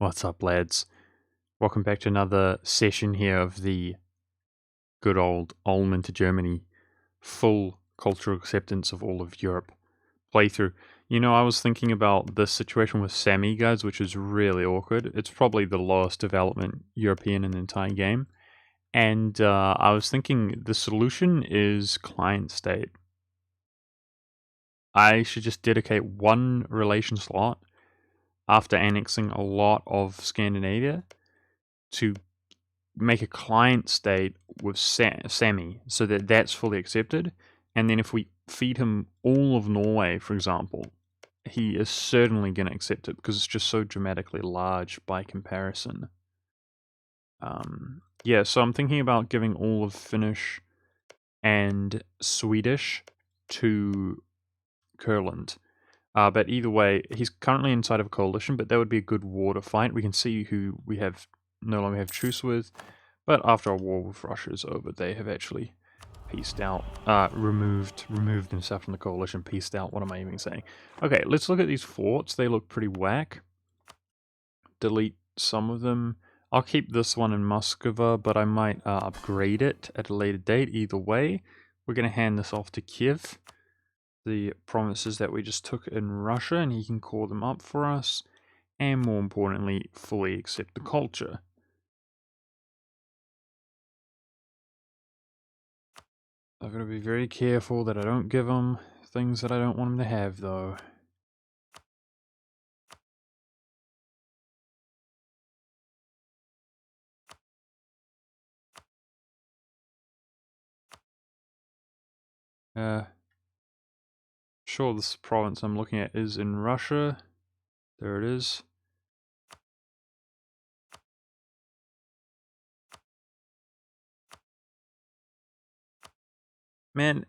What's up, lads? Welcome back to another session here of the good old Ulmited Germany full cultural acceptance of all of Europe playthrough. You know, I was thinking about this situation with Sammy, guys, which is really awkward. It's probably the lowest development European in the entire game. And I was thinking the solution is client state. I should just dedicate one relation slot after annexing a lot of Scandinavia to make a client state with Sammy so that that's fully accepted. And then if we feed him all of Norway, for example, he is certainly going to accept it because it's just so dramatically large by comparison. Yeah, so I'm thinking about giving all of Finnish and Swedish to Kurland. But either way, he's currently inside of a coalition, but that would be a good war to fight. We can see who we have no longer have truce with. But after our war with Russia is over, they have actually pieced out, removed themselves from the coalition, pieced out. What am I even saying? Okay, let's look at these forts. They look pretty whack. Delete some of them. I'll keep this one in Moscow, but I might upgrade it at a later date. Either way, we're going to hand this off to Kiev. The provinces that we just took in Russia, and he can call them up for us. And more importantly, fully accept the culture. I've got to be very careful that I don't give them things that I don't want them to have, though. Sure, this province I'm looking at is in Russia. There it is. Man,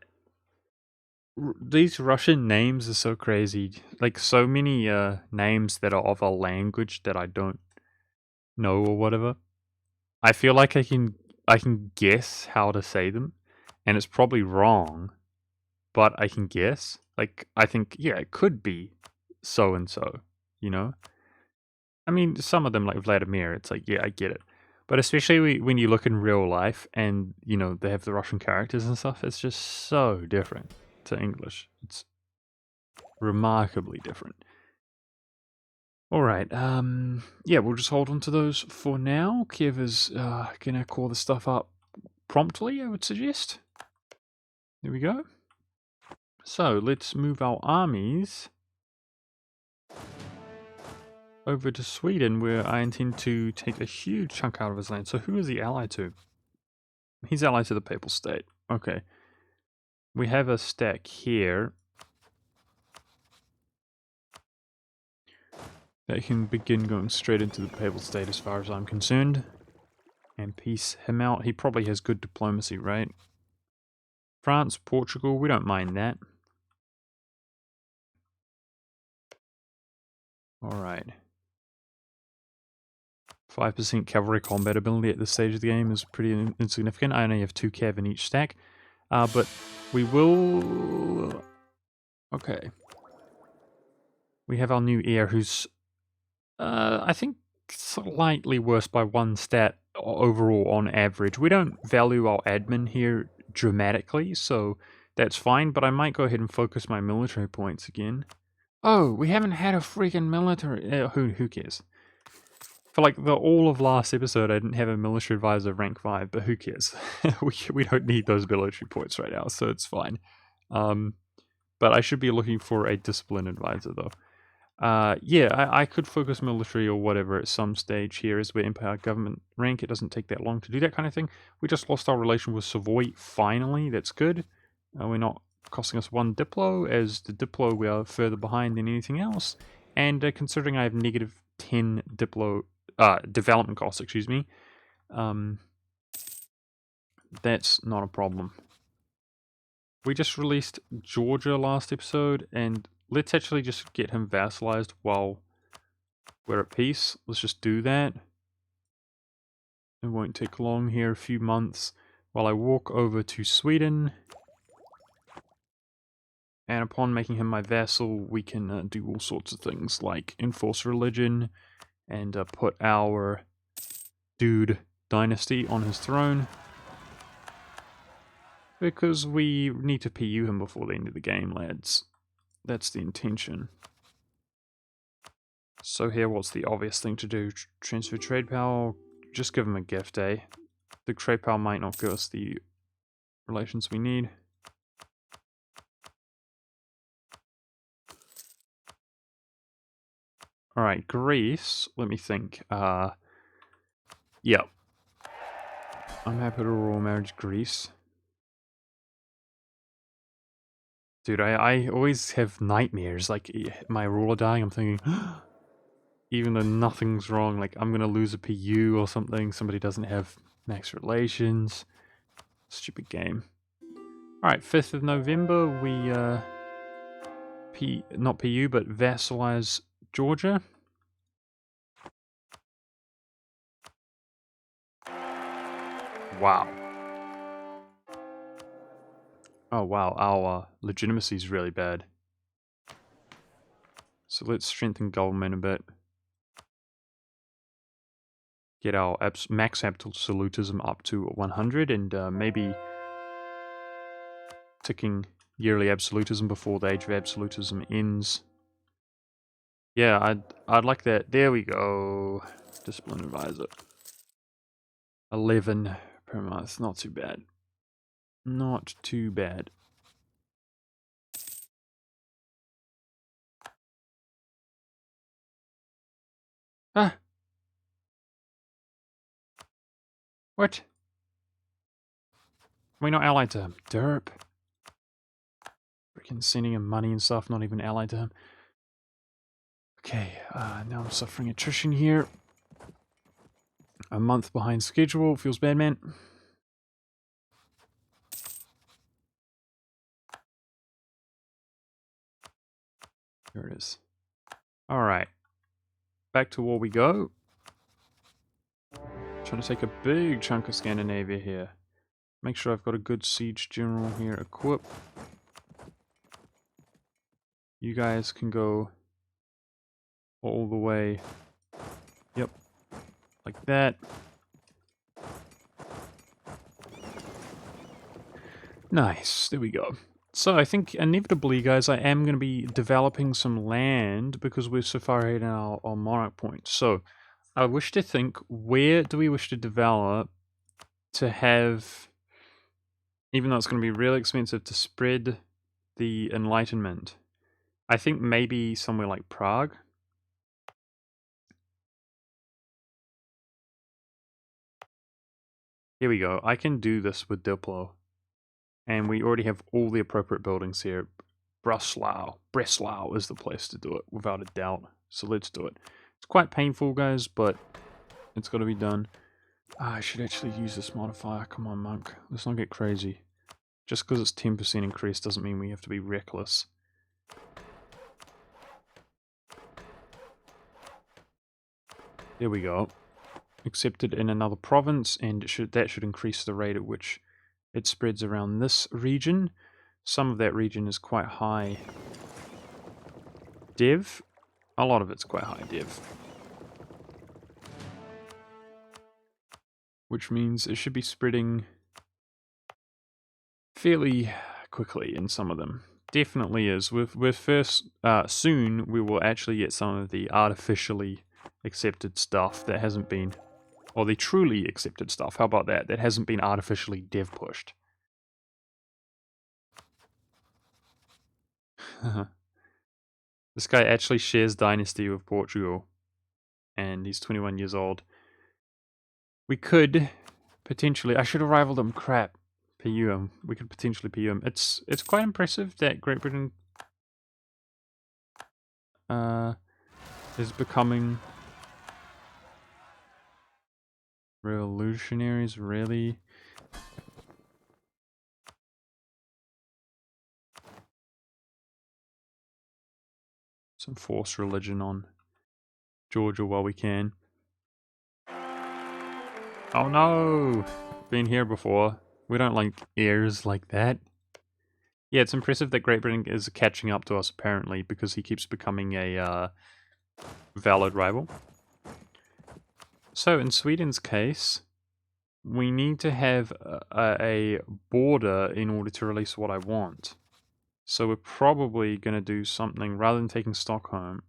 these Russian names are so crazy. Like, so many names that are of a language that I don't know or whatever. I feel like I can guess how to say them, and it's probably wrong, but I can guess. Like, I think, yeah, it could be so and so, you know? I mean, some of them, like Vladimir, it's like, yeah, I get it. But especially when you look in real life and, you know, they have the Russian characters and stuff, it's just so different to English. It's remarkably different. Alright, yeah, we'll just hold on to those for now. Kiev is gonna call the stuff up promptly, I would suggest. There we go. So, let's move our armies over to Sweden, where I intend to take a huge chunk out of his land. So who is he allied to? He's allied to the Papal State. Okay. We have a stack here that can begin going straight into the Papal State as far as I'm concerned. And peace him out. He probably has good diplomacy, right? France, Portugal, we don't mind that. Alright. 5% cavalry combat ability at this stage of the game is pretty insignificant. I only have 2 cav in each stack. But we will... Okay. We have our new heir who's, I think, slightly worse by 1 stat overall on average. We don't value our admin here dramatically, so that's fine, but I might go ahead and focus my military points again. Oh, we haven't had a freaking military... who cares? For like all of last episode, I didn't have a military advisor rank 5, but who cares? we don't need those military points right now, so it's fine. But I should be looking for a discipline advisor, though. Yeah, I could focus military or whatever at some stage here as we're Empire Government rank. It doesn't take that long to do that kind of thing. We just lost our relation with Savoy, finally. That's good. We're not costing us 1 Diplo. As the Diplo, we are further behind than anything else. And considering I have negative 10 Diplo, development costs, excuse me, that's not a problem. We just released Georgia last episode, and let's actually just get him vassalized while we're at peace. Let's just do that. It won't take long here, a few months, while I walk over to Sweden. And upon making him my vassal, we can do all sorts of things like enforce religion, and put our dude dynasty on his throne. Because we need to PU him before the end of the game, lads. That's the intention. So here, what's the obvious thing to do? Transfer trade power, just give him a gift, eh? The trade power might not give us the relations we need. Alright, Greece, let me think. Yeah. I'm happy to royal marriage Greece. Dude, I always have nightmares, like, my ruler dying, I'm thinking, even though nothing's wrong, like, I'm gonna lose a PU or something, somebody doesn't have max relations. Stupid game. Alright, 5th of November, we, not PU, but vassalize Georgia. Wow. Oh wow, our legitimacy is really bad. So let's strengthen government a bit. Get our max absolutism up to 100 and maybe ticking yearly absolutism before the age of absolutism ends. Yeah, I'd like that. There we go. Discipline advisor. 11 per month. Not too bad. Not too bad. Ah! What? Are we not allied to him? Derp. Freaking sending him money and stuff, not even allied to him. Okay, now I'm suffering attrition here. A month behind schedule. Feels bad, man. There it is. Alright. Back to war we go. Trying to take a big chunk of Scandinavia here. Make sure I've got a good siege general here equipped. You guys can go all the way. Yep. Like that. Nice. There we go. So I think inevitably, guys, I am going to be developing some land because we're so far ahead in our monarch point. So I wish to think, where do we wish to develop to have, even though it's going to be really expensive, to spread the Enlightenment? I think maybe somewhere like Prague. Here we go. I can do this with Diplo. And we already have all the appropriate buildings here. Breslau is the place to do it, without a doubt. So let's do it. It's quite painful, guys, but it's got to be done. I should actually use this modifier. Come on, monk. Let's not get crazy. Just because it's 10% increase doesn't mean we have to be reckless. There we go. Accepted in another province, and that should increase the rate at which it spreads around this region. Some of that region is quite high dev. A lot of it's quite high dev. Which means it should be spreading fairly quickly in some of them. Definitely is. With first, soon we will actually get some of the artificially accepted stuff that hasn't been, or the truly accepted stuff, how about that, that hasn't been artificially dev pushed. This guy actually shares dynasty with Portugal, and he's 21 years old. We could potentially, I should have rivaled him, crap, PU him. We could potentially PU him. It's quite impressive that Great Britain is becoming revolutionaries, really. Some forced religion on Georgia while we can. Oh no! Been here before. We don't like heirs like that. Yeah, it's impressive that Great Britain is catching up to us apparently because he keeps becoming a valid rival. So in Sweden's case, we need to have a border in order to release what I want. So we're probably going to do something, rather than taking Stockholm.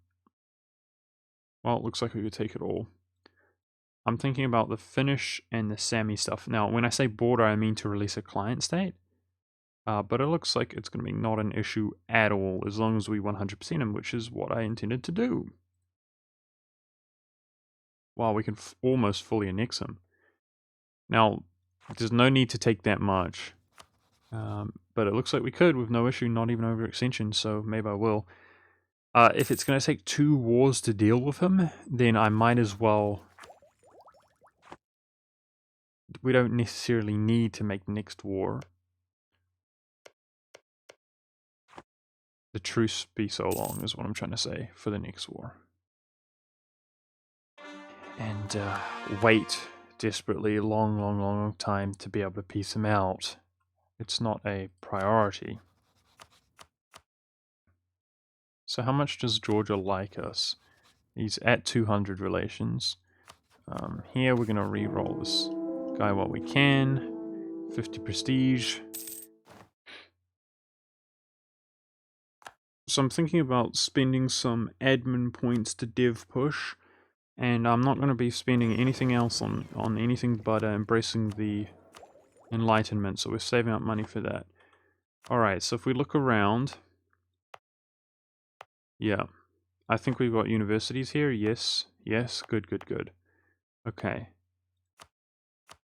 Well, it looks like we could take it all. I'm thinking about the Finnish and the Sami stuff. Now, when I say border, I mean to release a client state. But it looks like it's going to be not an issue at all, as long as we 100% them, which is what I intended to do. Wow, we can almost fully annex them. Now, there's no need to take that much. But it looks like we could with no issue, not even overextension, so maybe I will. If it's going to take 2 wars to deal with him, then I might as well... We don't necessarily need to make the next war. The truce be so long is what I'm trying to say for the next war. And wait desperately long time to be able to piece him out. It's not a priority. So how much does Georgia like us? He's at 200 relations. Here we're going to re-roll this guy while we can. 50 prestige. So I'm thinking about spending some admin points to dev push. And I'm not going to be spending anything else on anything but embracing the Enlightenment. So we're saving up money for that. Alright, so if we look around... Yeah. I think we've got universities here. Yes. Yes. Good. Okay.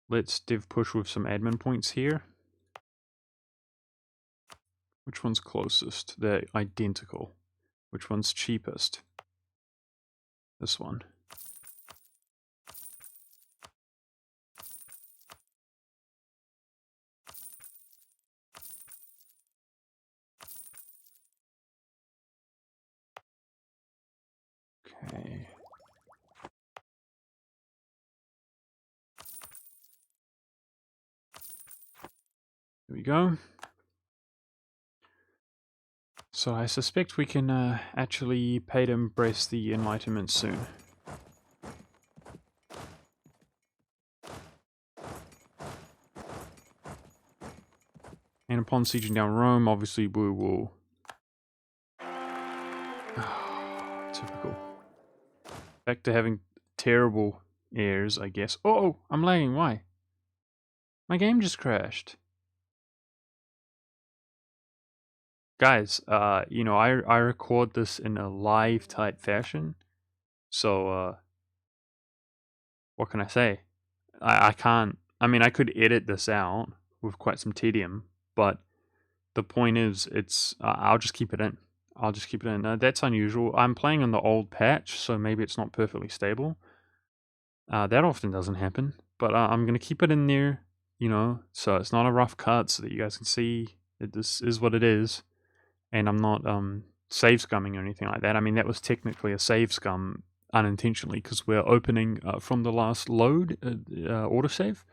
Let's dev push with some admin points here. Which one's closest? They're identical. Which one's cheapest? This one. Okay. There we go. So I suspect we can actually pay to embrace the Enlightenment soon. And upon sieging down Rome, obviously we will... Typical. Back to having terrible airs, I guess. Oh, I'm lagging. Why? My game just crashed. Guys, you know, I record this in a live type fashion. So, what can I say? I can't... I mean, I could edit this out with quite some tedium, but the point is, it's... I'll just keep it in. I'll just keep it in. That's unusual. I'm playing on the old patch, so maybe it's not perfectly stable. That often doesn't happen, but I'm going to keep it in there, you know, so it's not a rough cut, so that you guys can see that this is what it is, and I'm not save scumming or anything like that. I mean, that was technically a save scum unintentionally, because we're opening from the last load autosave,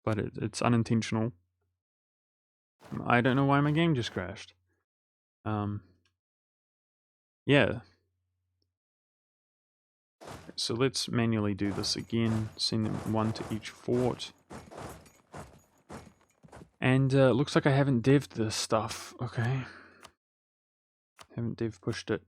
but it's unintentional. I don't know why my game just crashed. Yeah. So let's manually do this again. Send them 1 to each fort. And looks like I haven't dev'd this stuff. Okay. Haven't dev pushed it.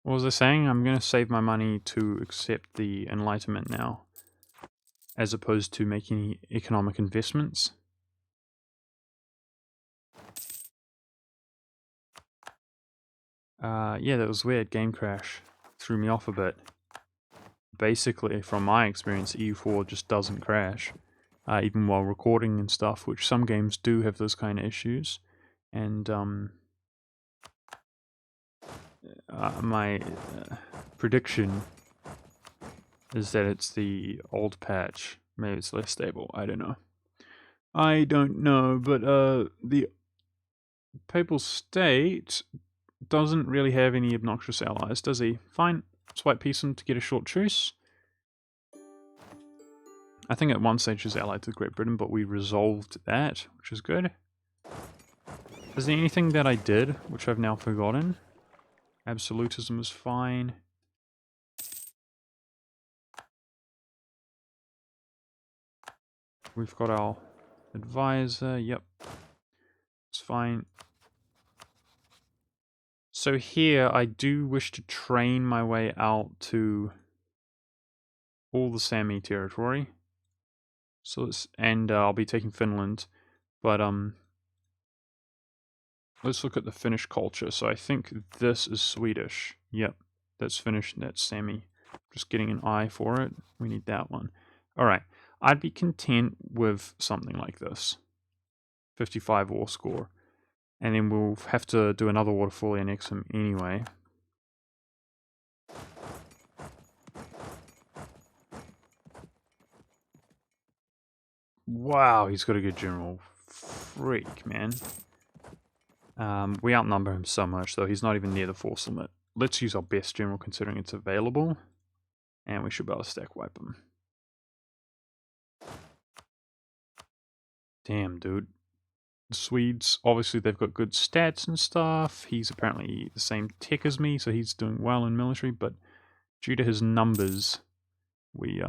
What was I saying? I'm going to save my money to accept the Enlightenment now, as opposed to making economic investments. Yeah, that was weird. Game crash. Threw me off a bit. Basically, from my experience, EU4 just doesn't crash, even while recording and stuff, which some games do have those kind of issues. And my prediction is that it's the old patch. Maybe it's less stable. I don't know. I don't know, but the Papal State doesn't really have any obnoxious allies, does he? Fine. Swipe peace him to get a short truce. I think at one stage is allied to Great Britain, but we resolved that, which is good. Is there anything that I did, which I've now forgotten? Absolutism is fine. We've got our advisor, yep. It's fine. So here, I do wish to train my way out to all the Sami territory. So and I'll be taking Finland, but let's look at the Finnish culture. So I think this is Swedish. Yep, that's Finnish. That's Sami. Just getting an eye for it. We need that one. All right, I'd be content with something like this. 55 war score, and then we'll have to do another waterfall annex him anyway. Wow, he's got a good general. Freak, man. We outnumber him so much, though. He's not even near the force limit. Let's use our best general considering it's available. And we should be able to stack wipe him. Damn, dude. The Swedes, obviously they've got good stats and stuff. He's apparently the same tech as me, so he's doing well in military, but due to his numbers, we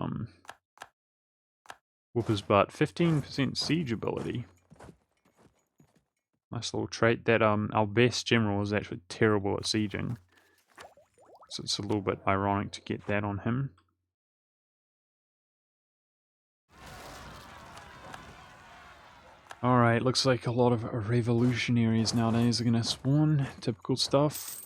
whoop his butt. 15% siege ability. Nice little trait. That our best general is actually terrible at sieging. So it's a little bit ironic to get that on him. Alright, looks like a lot of revolutionaries nowadays are gonna spawn. Typical stuff.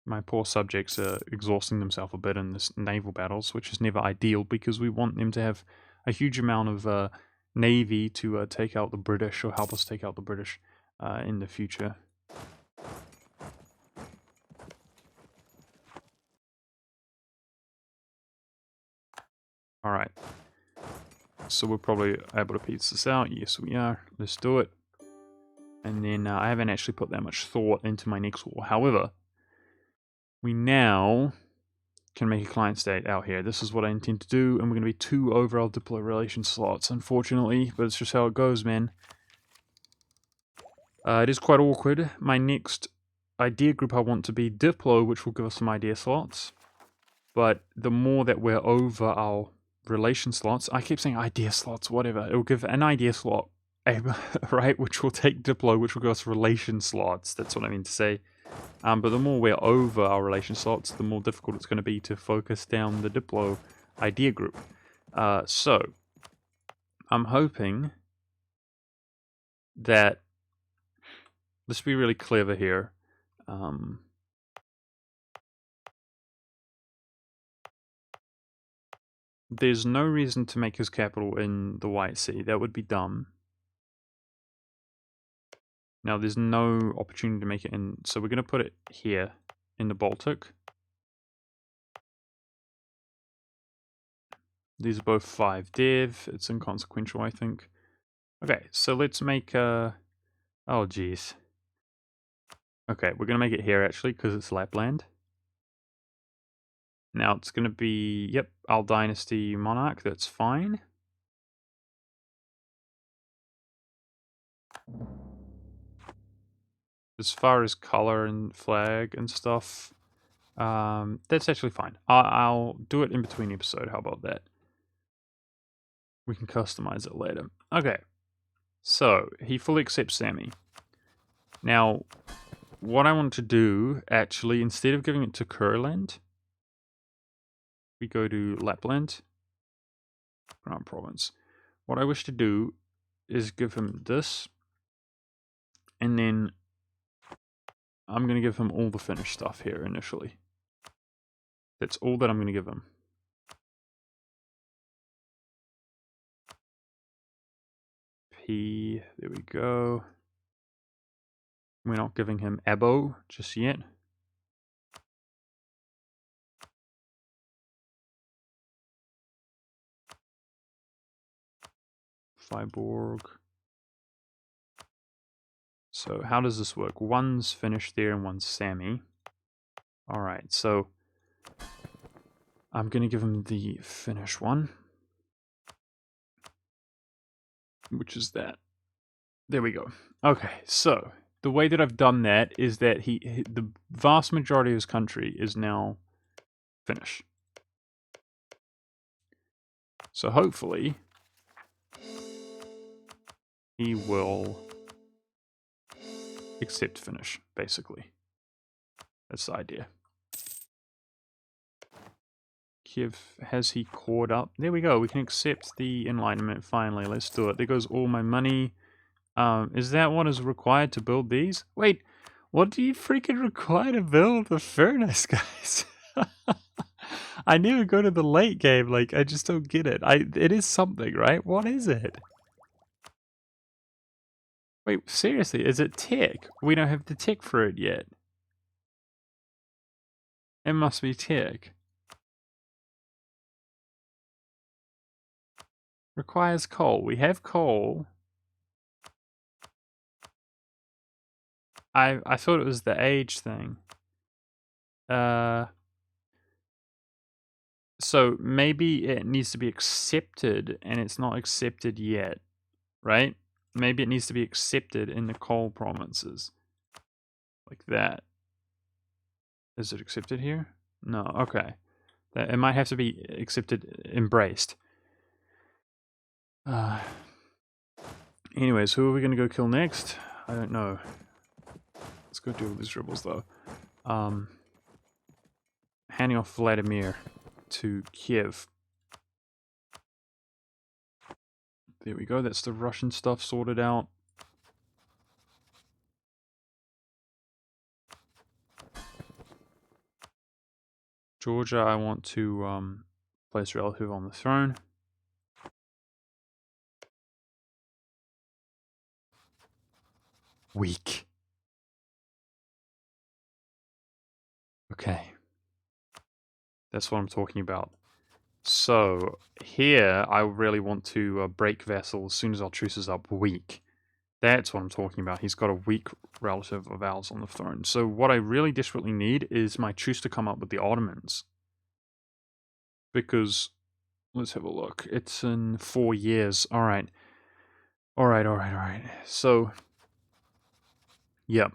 My poor subjects are exhausting themselves a bit in this naval battles, which is never ideal because we want them to have a huge amount of navy to take out the British or help us take out the British in the future. Alright. So we're probably able to piece this out. Yes, we are. Let's do it. And then I haven't actually put that much thought into my next war. However, we now can make a client state out here. This is what I intend to do, and we're going to be 2 over our diplo relation slots, unfortunately, but it's just how it goes, man. It is quite awkward. My next idea group I want to be diplo, which will give us some idea slots, but the more that we're over our relation slots, I keep saying idea slots, whatever, it will give an idea slot, right, which will take diplo, which will give us relation slots, that's what I mean to say. But the more we're over our relation slots, the more difficult it's going to be to focus down the diplo idea group. So, I'm hoping that, let's be really clever here. There's no reason to make his capital in the White Sea. That would be dumb. Now, there's no opportunity to make it in, so we're going to put it here in the Baltic. These are both 5 dev. It's inconsequential, I think. Okay, so let's make oh geez. Okay, we're going to make it here actually because it's Lapland. Now it's going to be, yep, Al Dynasty Monarch, that's fine. As far as color and flag and stuff, that's actually fine. I'll do it in between episode, how about that? We can customize it later. Okay, so he fully accepts Sami. Now, what I want to do, actually, instead of giving it to Kurland, we go to Lapland, Grand Province. What I wish to do is give him this, and then I'm going to give him all the Finnish stuff here initially. That's all that I'm going to give him. P, there we go. We're not giving him Abo just yet. Viborg. So how does this work? One's Finnish there and one's Sami. Alright, so I'm going to give him the finish one. Which is that. There we go. Okay, so the way that I've done that is that the vast majority of his country is now finished. So hopefully he will accept finish, basically. That's the idea. Kiev, has he caught up? There we go. We can accept the enlightenment finally. Let's do it. There goes all my money. Is that what is required to build these? Wait, what do you freaking require to build the furnace, guys? I never go to the late game. Like, I just don't get it. It is something, right? What is it? Wait, seriously, is it tech? We don't have the tech for it yet. It must be tech. Requires coal. We have coal. I thought it was the age thing. So maybe it needs to be accepted and it's not accepted yet, right? Maybe it needs to be accepted in the coal provinces. Like that. Is it accepted here? No, okay. It might have to be accepted, embraced. Anyways, who are we going to go kill next? I don't know. Let's go deal with these rebels, though. Handing off Vladimir to Kiev. There we go. That's the Russian stuff sorted out. Georgia, I want to place relative on the throne. Weak. Okay. That's what I'm talking about. So, here, I really want to break vassal as soon as our truce is up. Weak. That's what I'm talking about. He's got a weak relative of ours on the throne. So what I really desperately need is my truce to come up with the Ottomans. Because, let's have a look. It's in 4 years. Alright. Alright. So, yep.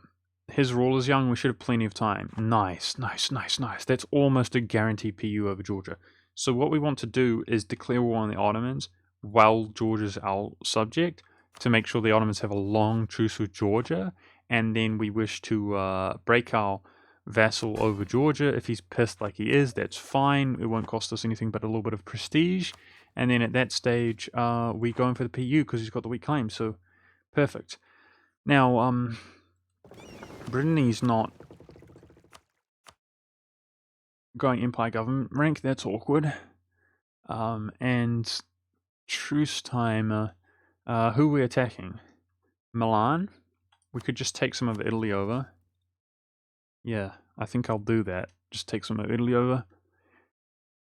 His rule is young. We should have plenty of time. Nice. That's almost a guaranteed PU over Georgia. So what we want to do is declare war on the Ottomans while Georgia's our subject, to make sure the Ottomans have a long truce with Georgia, and then we wish to break our vassal over Georgia. If he's pissed like he is, that's fine. It won't cost us anything but a little bit of prestige. And then at that stage, we go in for the PU because he's got the weak claim. So, perfect. Now, Brittany's not going Empire Government rank. That's awkward. And truce time. Who are we attacking? Milan? We could just take some of Italy over. Yeah, I think I'll do that. Just take some of Italy over.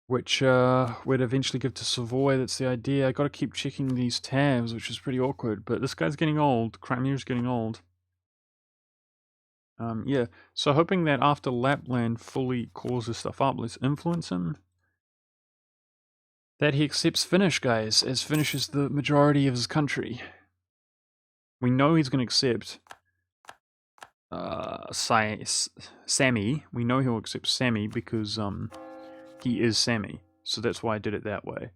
Which would eventually give to Savoy. That's the idea. I gotta keep checking these tabs, which is pretty awkward. But this guy's getting old. Crimea's getting old. Yeah, so hoping that after Lapland fully calls this stuff up, let's influence him. That he accepts Finnish, guys, as Finnish is the majority of his country. We know he's going to accept Sami. We know he'll accept Sami because he is Sami. So that's why I did it that way.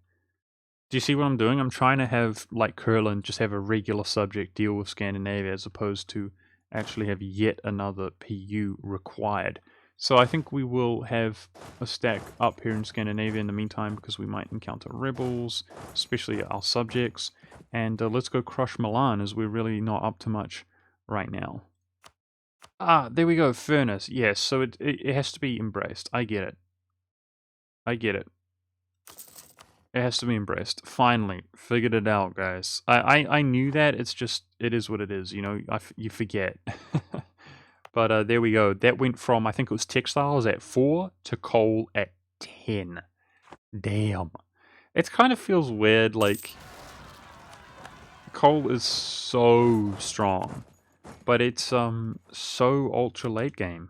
Do you see what I'm doing? I'm trying to have, like Kurland, just have a regular subject deal with Scandinavia as opposed to actually have yet another PU required. So I think we will have a stack up here in Scandinavia in the meantime because we might encounter rebels, especially our subjects. And let's go crush Milan as we're really not up to much right now. Ah, there we go, furnace. Yes, so it has to be embraced. I get it. It has to be embraced. Finally, figured it out, guys. I knew that. It's just, it is what it is, you know, you forget. But there we go. That went from, I think it was textiles at 4 to coal at 10. Damn. It kind of feels weird, like, coal is so strong, but it's so ultra late game.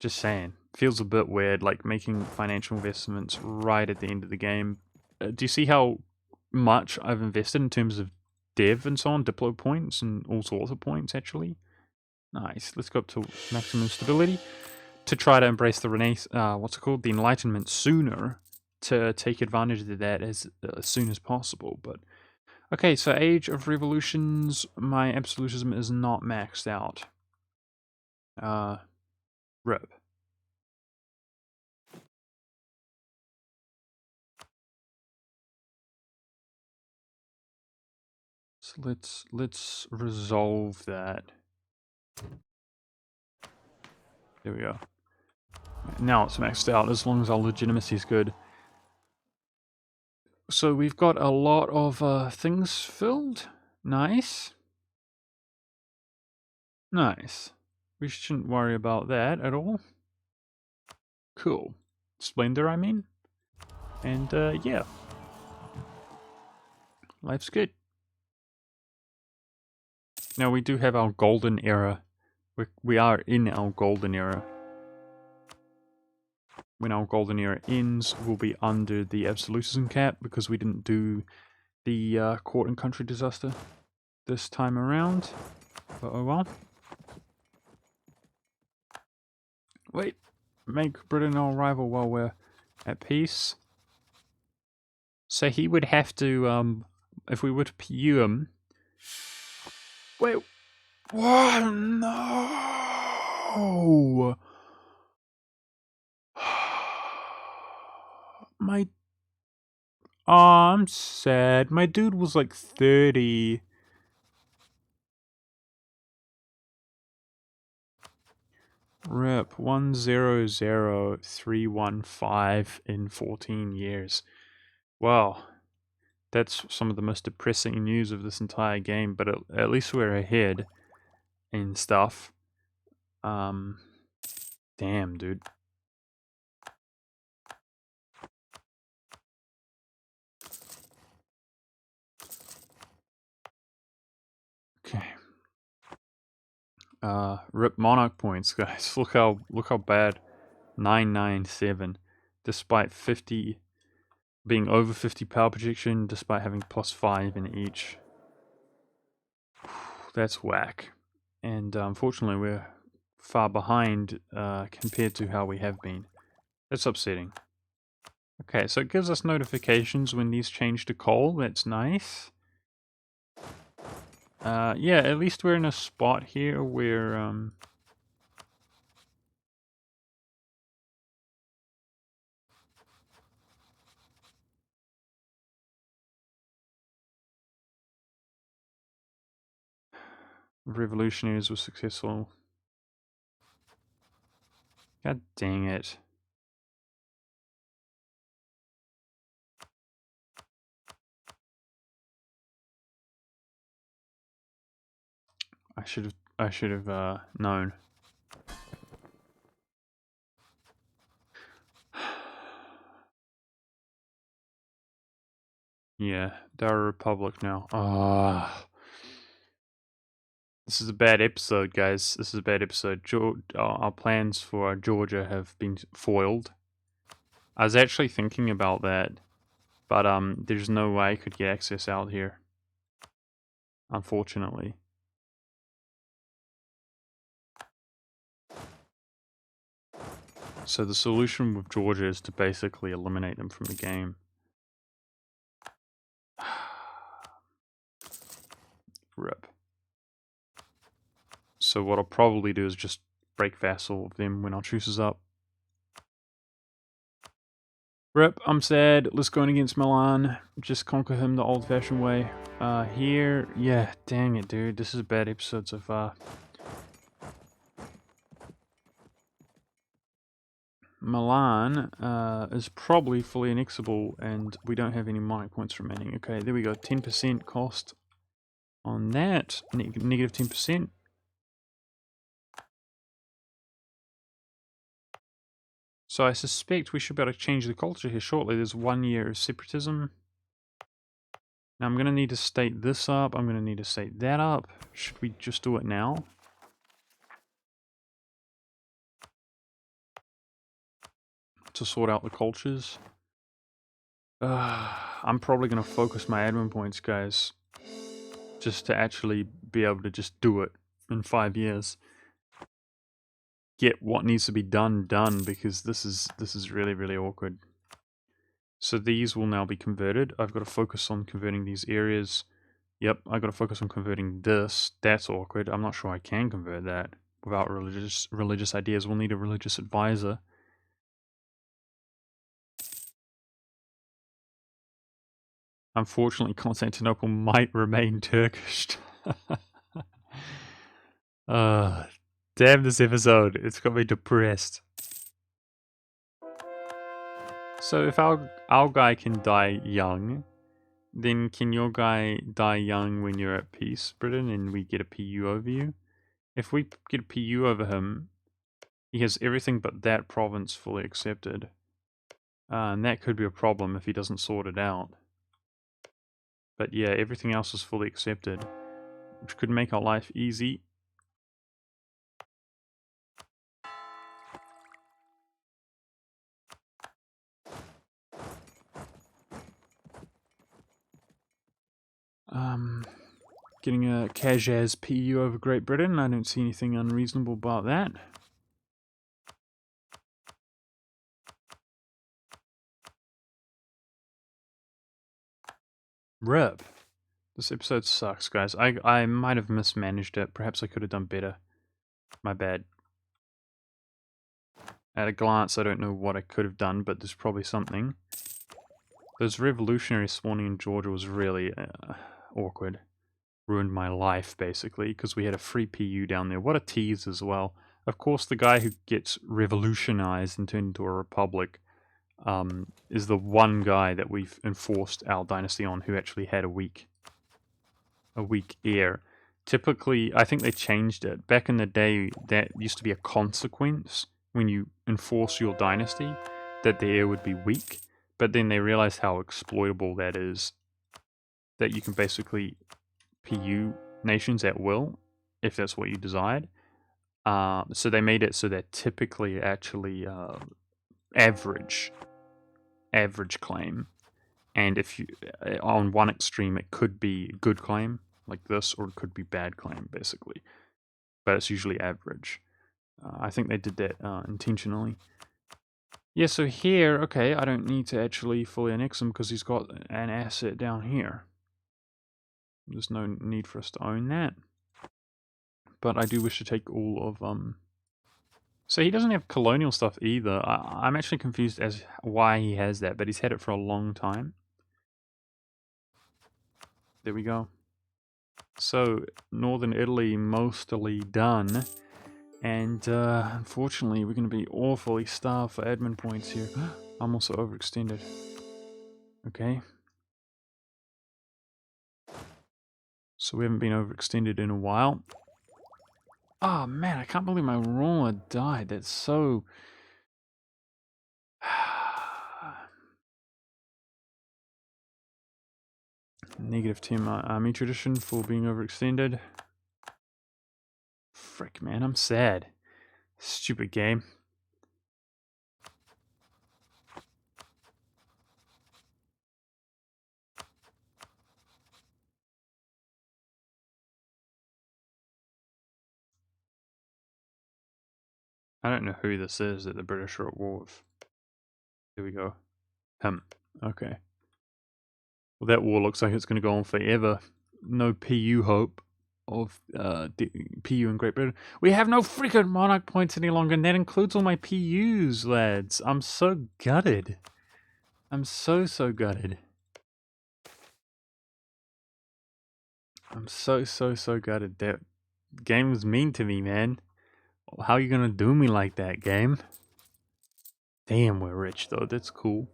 Just saying. Feels a bit weird, like making financial investments right at the end of the game. Do you see how much I've invested in terms of dev and so on, Diplo points and all sorts of points, actually? Nice. Let's go up to maximum stability to try to embrace the what's it called? The Enlightenment sooner, to take advantage of that as soon as possible. But okay, so Age of Revolutions, my absolutism is not maxed out. Rip. So let's resolve that. There we go. Now it's maxed out as long as our legitimacy is good. So we've got a lot of things filled. Nice. Nice. We shouldn't worry about that at all. Cool. Splendor, I mean. And yeah. Life's good. Now we do have our golden era. We are in our golden era. When our golden era ends, we'll be under the absolutism cap because we didn't do the court and country disaster this time around. But oh well. Wait. Make Britain our rival while we're at peace. So he would have to, if we were to PU him... Wait. What? No! My... Oh, I'm sad. My dude was like 30. Rip. 100315 in 14 years. Wow. That's some of the most depressing news of this entire game, but at least we're ahead and stuff. Damn, dude. Okay. Rip Monarch points, guys. Look how bad. 997. Despite 50 being over 50 power projection, despite having +5 in each. That's whack. And unfortunately we're far behind compared to how we have been. That's upsetting. Okay, so it gives us notifications when these change to coal. That's nice. Yeah, at least we're in a spot here where revolutionaries were successful. God dang it. I should have known. Yeah, they're a republic now. Ah. This is a bad episode, guys. This is a bad episode. Our plans for Georgia have been foiled. I was actually thinking about that, but there's no way I could get access out here. Unfortunately. So the solution with Georgia is to basically eliminate them from the game. Rip. So what I'll probably do is just break vassal of them when our truce is up. Rip, I'm sad. Let's go in against Milan. Just conquer him the old-fashioned way. Here, yeah, dang it, dude. This is a bad episode so far. Milan is probably fully annexable, and we don't have any monarch points remaining. Okay, there we go. 10% cost on that. Negative 10%. So I suspect we should be able to change the culture here shortly. There's 1 year of separatism. Now I'm going to need to state this up. I'm going to need to state that up. Should we just do it now? to sort out the cultures. I'm probably going to focus my admin points, guys, just to actually be able to just do it in 5 years. Get what needs to be done, because this is really, really awkward. So these will now be converted. I've got to focus on converting these areas. Yep, I've got to focus on converting this. That's awkward. I'm not sure I can convert that without religious ideas. We'll need a religious advisor. Unfortunately, Constantinople might remain Turkish. Damn this episode. It's got me depressed. So if our guy can die young, then can your guy die young when you're at peace, Britain, and we get a PU over you? If we get a PU over him, he has everything but that province fully accepted. And that could be a problem if he doesn't sort it out. But yeah, everything else is fully accepted, which could make our life easy. Getting a Kajaz PU over Great Britain, I don't see anything unreasonable about that. RIP. This episode sucks, guys. I might have mismanaged it. Perhaps I could have done better. My bad. At a glance, I don't know what I could have done, but there's probably something. Those revolutionaries spawning in Georgia was really awkward. Ruined my life, basically, because we had a free PU down there. What a tease as well. Of course, the guy who gets revolutionized and turned into a republic is the one guy that we've enforced our dynasty on who actually had a weak heir. Typically, I think they changed it. Back in the day, that used to be a consequence when you enforce your dynasty, that the heir would be weak. But then they realized how exploitable that is, that you can basically PU nations at will, if that's what you desired. So they made it so that typically actually average claim, and if you on one extreme it could be good claim like this, or it could be bad claim basically, but it's usually average. I think they did that intentionally. Yeah, so here, okay, I don't need to actually fully annex him because he's got an asset down here. There's no need for us to own that. But I do wish to take all of So he doesn't have colonial stuff either. I'm actually confused as why he has that, but he's had it for a long time. There we go. So, Northern Italy mostly done. And unfortunately, we're going to be awfully starved for admin points here. I'm also overextended. Okay. So we haven't been overextended in a while. Oh man, I can't believe my ruler died. That's so... -10 army tradition for being overextended. Frick, man, I'm sad. Stupid game. I don't know who this is that the British are at war with. Here we go. Okay. Well, that war looks like it's going to go on forever. No PU hope of PU in Great Britain. We have no freaking monarch points any longer, and that includes all my PUs, lads. I'm so gutted. I'm so gutted. I'm so gutted. That game was mean to me, man. How are you gonna do me like that, game? Damn, we're rich though. That's cool.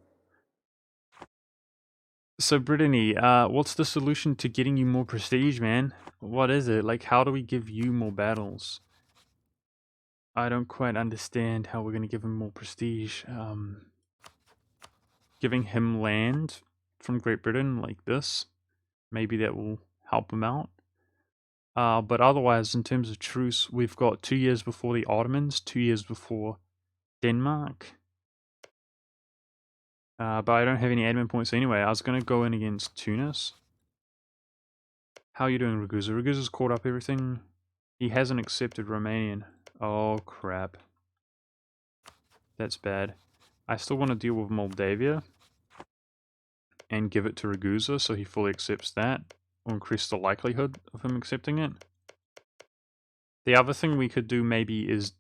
So, Brittany, what's the solution to getting you more prestige, man? What is it? Like, how do we give you more battles? I don't quite understand how we're gonna give him more prestige. Giving him land from Great Britain like this, maybe that will help him out. But otherwise, in terms of truce, we've got 2 years before the Ottomans, 2 years before Denmark. But I don't have any admin points anyway. I was going to go in against Tunis. How are you doing, Ragusa? Ragusa's caught up everything. He hasn't accepted Romanian. Oh, crap. That's bad. I still want to deal with Moldavia and give it to Ragusa so he fully accepts that. Or increase the likelihood of him accepting it. The other thing we could do maybe is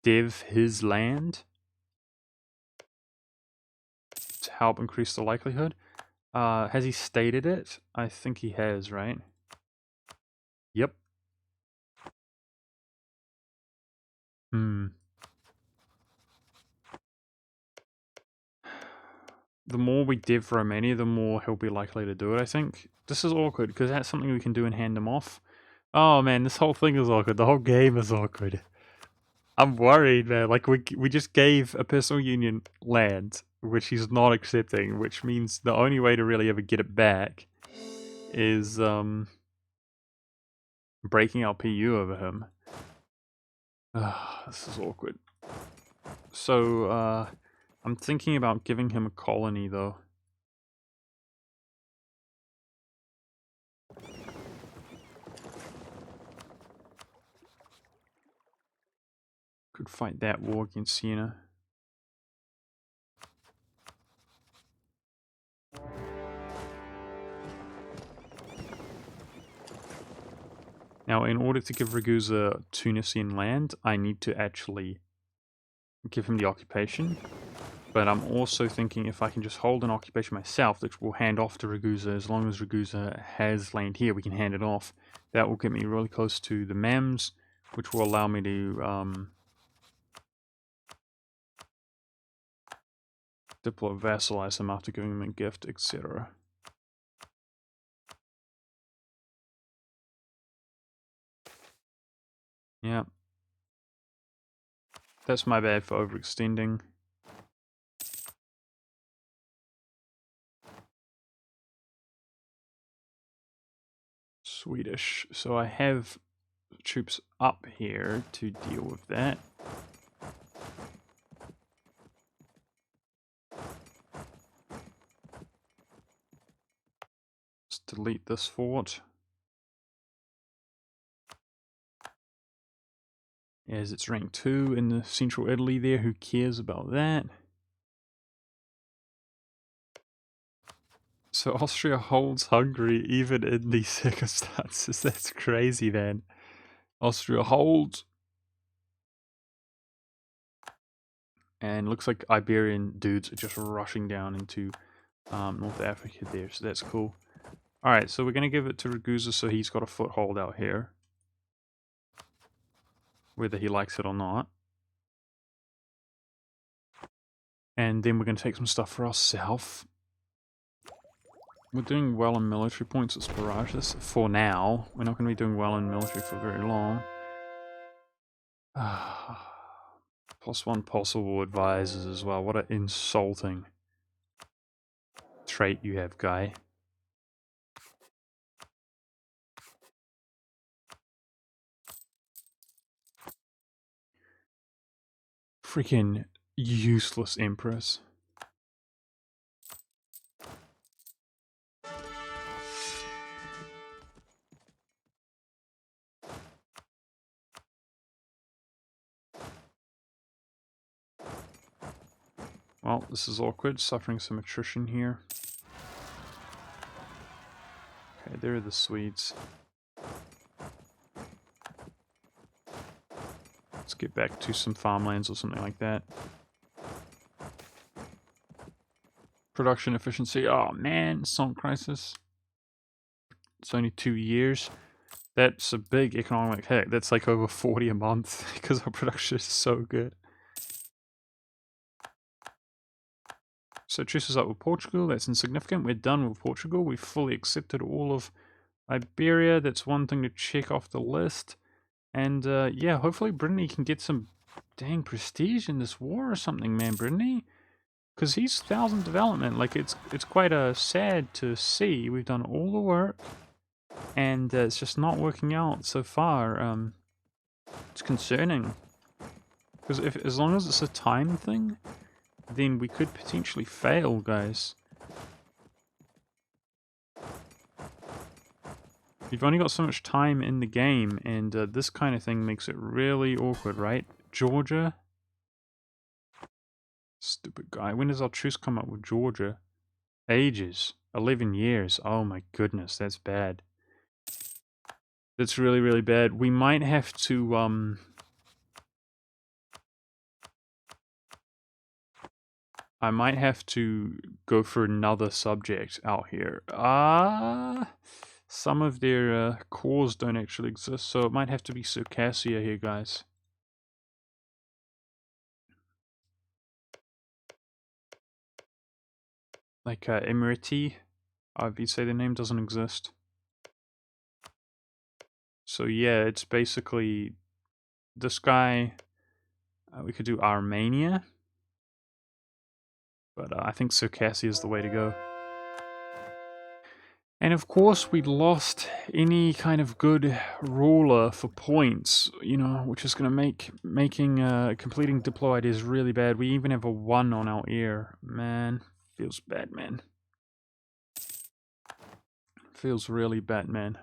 dev his land to help increase the likelihood. Has he stated it? I think he has, right? Yep. The more we dev Romania, the more he'll be likely to do it, I think. This is awkward, because that's something we can do and hand him off. Oh man, this whole thing is awkward. The whole game is awkward. I'm worried, man. Like, we just gave a personal union land, which he's not accepting, which means the only way to really ever get it back is, breaking our PU over him. This is awkward. So, I'm thinking about giving him a colony, though. Could fight that war against Siena. Now, in order to give Ragusa Tunisian land, I need to actually give him the occupation. But I'm also thinking if I can just hold an occupation myself, which will hand off to Ragusa, as long as Ragusa has land here, we can hand it off. That will get me really close to the MEMS, which will allow me to vassalize them after giving them a gift, etc. Yeah. That's my bad for overextending. Swedish. So I have troops up here to deal with that. Let's delete this fort. As it's rank 2 in the central Italy there, who cares about that? So Austria holds Hungary even in these circumstances. That's crazy, man. Austria holds. And looks like Iberian dudes are just rushing down into North Africa there, so that's cool. Alright, so we're going to give it to Ragusa so he's got a foothold out here. Whether he likes it or not. And then we're going to take some stuff for ourselves. We're doing well in military points at Sparagus for now. We're not going to be doing well in military for very long. +1 possible advisors as well. What an insulting trait you have, guy. Freaking useless Empress. Well, this is awkward, suffering some attrition here. Okay, there are the Swedes. Let's get back to some farmlands or something like that. Production efficiency. Oh man, Salt Crisis. It's only 2 years. That's a big economic hit. That's like over 40 a month because our production is so good. So truce is up with Portugal. That's insignificant. We're done with Portugal. We've fully accepted all of Iberia. That's one thing to check off the list. And yeah, hopefully Brittany can get some dang prestige in this war or something, man, Brittany. Because he's 1,000 development. Like, it's quite sad to see. We've done all the work. And it's just not working out so far. It's concerning. Because as long as it's a time thing, then we could potentially fail, guys. You've only got so much time in the game, and this kind of thing makes it really awkward, right? Georgia? Stupid guy. When does our truce come up with Georgia? Ages. 11 years. Oh my goodness, that's bad. That's really, really bad. We might have to, I might have to go for another subject out here. Some of their cores don't actually exist, so it might have to be Circassia here, guys. Like Emirati, you'd say the name doesn't exist. So yeah, it's basically this guy. We could do Armenia, but I think Circassia is the way to go. And of course, we lost any kind of good ruler for points, you know, which is going to make completing diploid is really bad. We even have a 1 on our ear. Man, feels bad, man. Feels really bad, man.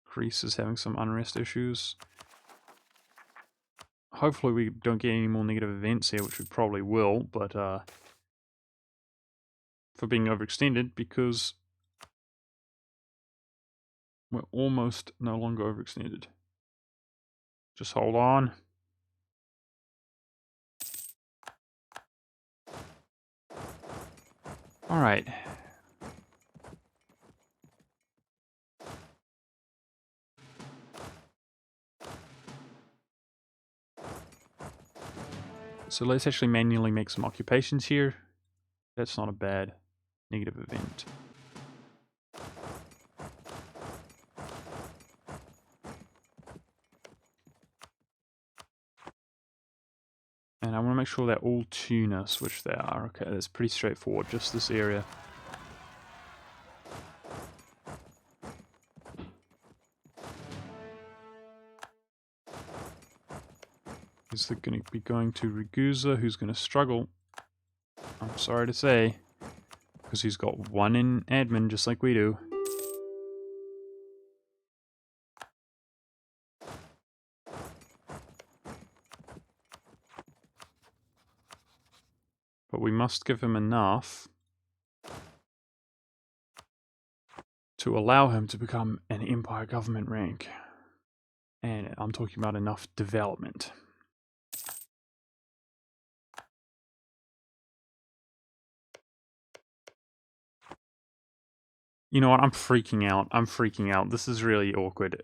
Greece is having some unrest issues. Hopefully we don't get any more negative events here, which we probably will, but for being overextended, because we're almost no longer overextended. Just hold on. Alright. So let's actually manually make some occupations here. That's not a bad negative event. And I want to make sure they're all tuners, which they are. Okay, that's pretty straightforward, just this area. Is it going to be going to Ragusa, who's going to struggle? I'm sorry to say, because he's got 1 in admin, just like we do. But we must give him enough to allow him to become an Empire government rank. And I'm talking about enough development. You know what? I'm freaking out. I'm freaking out. This is really awkward.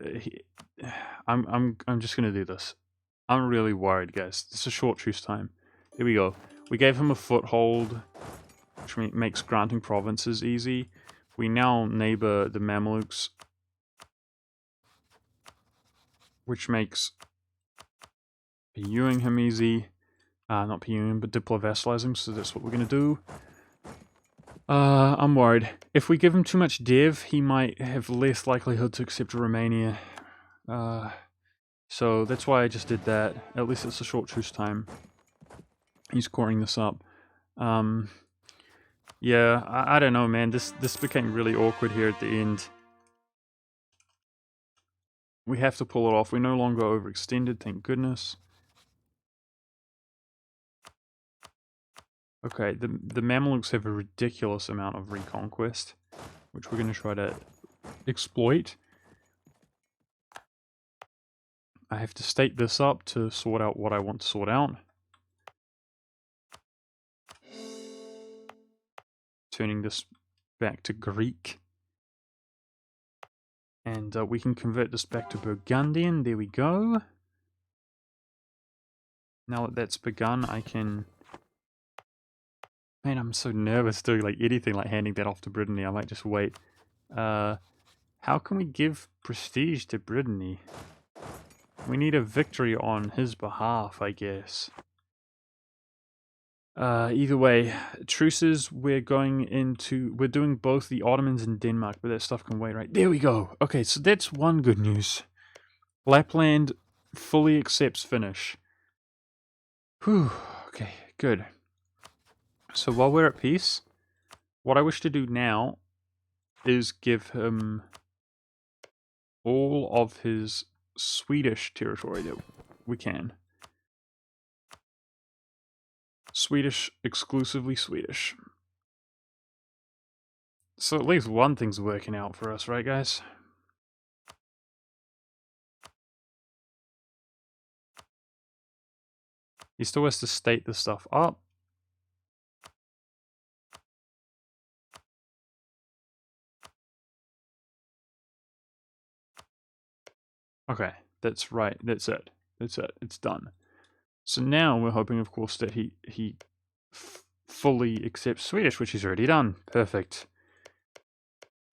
I'm just gonna do this. I'm really worried, guys. It's a short truce time. Here we go. We gave him a foothold, which makes granting provinces easy. We now neighbor the Mamluks, which makes PUing him easy. Not PUing, but diplo-vassalizing, so that's what we're gonna do. I'm worried. If we give him too much dev, he might have less likelihood to accept Romania. So that's why I just did that. At least it's a short truce time. He's coring this up. Yeah, I don't know, man. This became really awkward here at the end. We have to pull it off. We're no longer overextended, thank goodness. Okay, the Mamluks have a ridiculous amount of reconquest, which we're going to try to exploit. I have to state this up to sort out what I want to sort out. Turning this back to Greek. And we can convert this back to Burgundian. There we go. Now that that's begun, I can... Man, I'm so nervous doing like anything like handing that off to Brittany. I might just wait. How can we give prestige to Brittany? We need a victory on his behalf, I guess. Either way, truces, we're doing both the Ottomans and Denmark, but that stuff can wait, right? There we go. Okay, so that's one good news. Lapland fully accepts Finnish. Whew. Okay, good. So while we're at peace, what I wish to do now is give him all of his Swedish territory that we can. Swedish, exclusively Swedish. So at least one thing's working out for us, right guys? He still has to state the stuff up. Okay, that's right. That's it. That's it. It's done. So now we're hoping, of course, that he fully accepts Swedish, which he's already done. Perfect.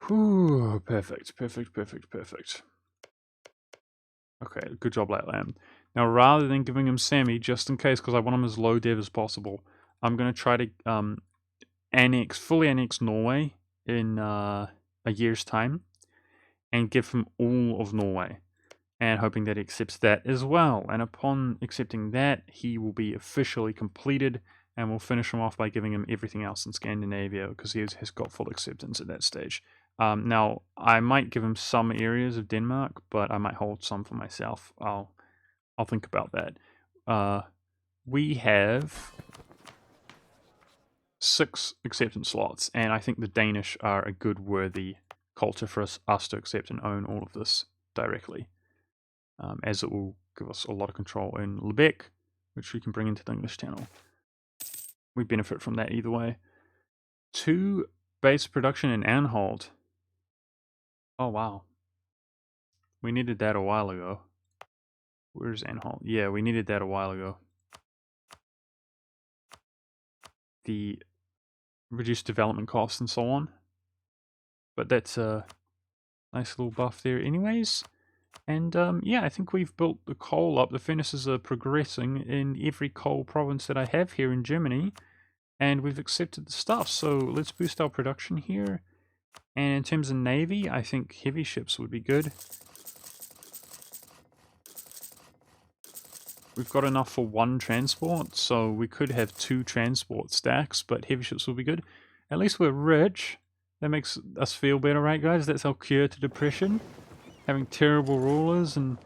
Whew, perfect, perfect, perfect, perfect. Okay, good job, Latland. Now, rather than giving him Sammy, just in case, because I want him as low dev as possible, I'm going to try to fully annex Norway in a year's time, and give him all of Norway, and hoping that he accepts that as well. And upon accepting that, he will be officially completed, and we'll finish him off by giving him everything else in Scandinavia, because he has got full acceptance at that stage. Now, I might give him some areas of Denmark, but I might hold some for myself. I'll think about that. We have 6 acceptance slots, and I think the Danish are a good, worthy culture for us to accept and own all of this directly, as it will give us a lot of control in Lubeck, which we can bring into the English Channel. We benefit from that either way. 2 base production in Anhalt. Oh wow. We needed that a while ago. Where's Anhalt? Yeah, we needed that a while ago. The reduced development costs and so on. But that's a nice little buff there anyways. And yeah, I think we've built the coal up. The furnaces are progressing in every coal province that I have here in Germany. And we've accepted the stuff. So let's boost our production here. And in terms of navy, I think heavy ships would be good. We've got enough for 1 transport, so we could have 2 transport stacks, but heavy ships will be good. At least we're rich. That makes us feel better, right guys? That's our cure to depression. Having terrible rulers and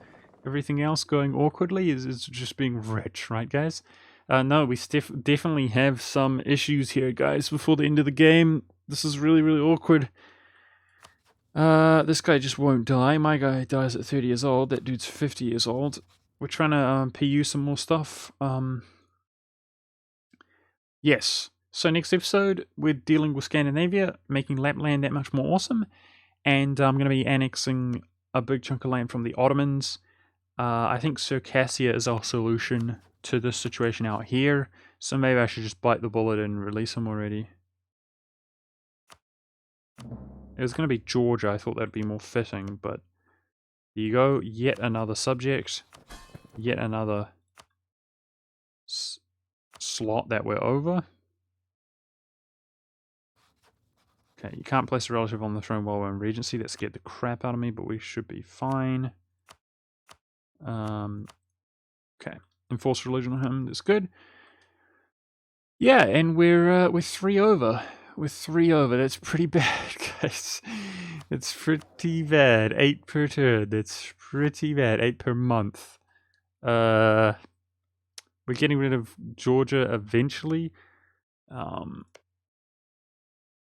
everything else going awkwardly is just being rich, right guys? No, we definitely have some issues here, guys, before the end of the game. This is really, really awkward. This guy just won't die. My guy dies at 30 years old. That dude's 50 years old. We're trying to PU some more stuff. Yes. So next episode, we're dealing with Scandinavia, making Lapland that much more awesome. And I'm going to be annexing a big chunk of land from the Ottomans. I think Circassia is our solution to this situation out here. So maybe I should just bite the bullet and release him already. It was going to be Georgia. I thought that'd be more fitting, but here you go. Yet another subject. Yet another slot that we're over. Okay, you can't place a relative on the throne while we're in Regency. That scared the crap out of me, but we should be fine. Okay, enforce religion on him. That's good. Yeah, and we're 3 over. We're 3 over. That's pretty bad, guys. It's pretty bad. 8 per turn. That's pretty bad. 8 per month. We're getting rid of Georgia eventually.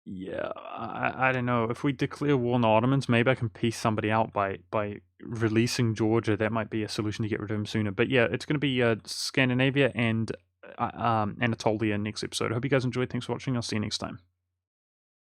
Yeah, I don't know. If we declare war on the Ottomans, maybe I can piece somebody out by releasing Georgia. That might be a solution to get rid of him sooner. But yeah, it's going to be Scandinavia and Anatolia next episode. I hope you guys enjoyed. Thanks for watching. I'll see you next time.